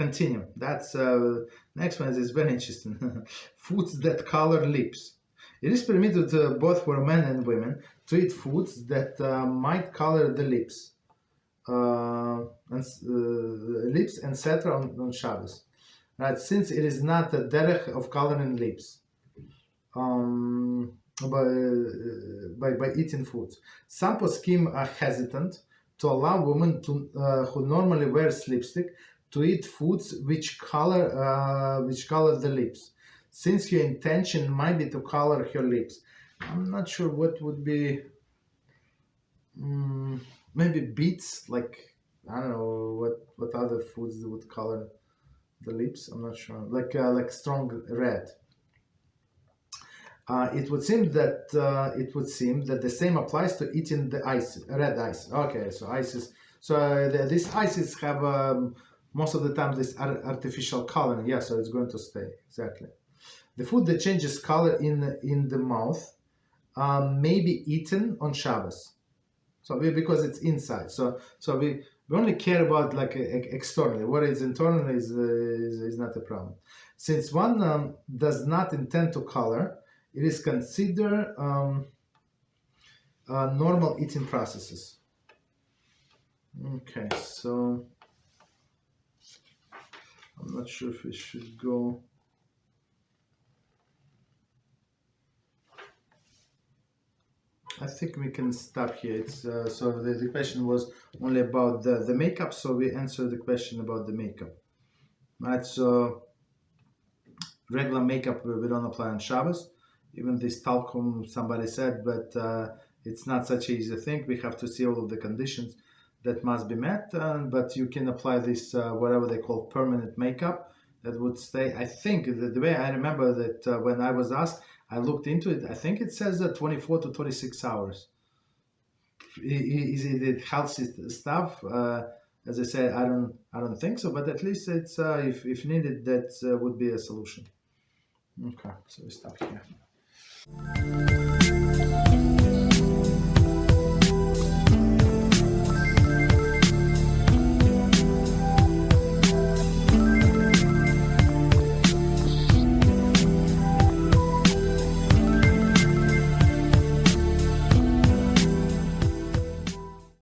continue. That's next one is very interesting. Foods that color lips. It is permitted both for men and women to eat foods that might color the lips, lips, etc. on Shabbos. Right? Since it is not the derech of coloring lips by eating foods. Some poskim are hesitant to allow women who normally wear lipstick to eat foods which color the lips, since your intention might be to color her lips. I'm not sure what would be. Maybe beets, like I don't know what other foods would color the lips. I'm not sure. Like strong red. It would seem that the same applies to eating the ice, red ice. Okay, so ices. So these ices have most of the time this artificial coloring. Yeah, so it's going to stay exactly. The food that changes color in the mouth may be eaten on Shabbos. So because it's inside. So we only care about like externally. What is internally is not a problem. Since one does not intend to color, it is considered normal eating processes. Okay, so I'm not sure if we should go. I think we can stop here. It's so the question was only about the makeup, so we answered the question about the makeup. Right, so regular makeup we don't apply on Shabbos. Even this talcum, somebody said, but it's not such an easy thing. We have to see all of the conditions that must be met, but you can apply this, whatever they call permanent makeup, that would stay. I think the way I remember that when I was asked, I looked into it, I think it says 24 to 26 hours. Is it healthy stuff? As I said, I don't think so, but at least it's if needed, that would be a solution. Okay, so we stop here.